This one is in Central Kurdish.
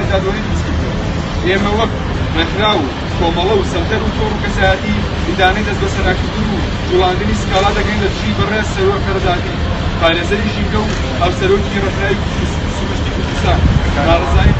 ئەکادۆری دروستکردووە. ئێمە وەک ڕێکخراو کۆمەڵە و سەنتەر و تۆڕ و کەسایەتی ئیدانەی دەست بە سەراکردن و جوڵاندنی سکاڵا دەگەین لە دژی بەڕێز سەرۆک کەڕەداتی پارێزەری ژینگە و هاوسەرۆکی ڕێکخراوی سروشتی کوردستان ڕازایی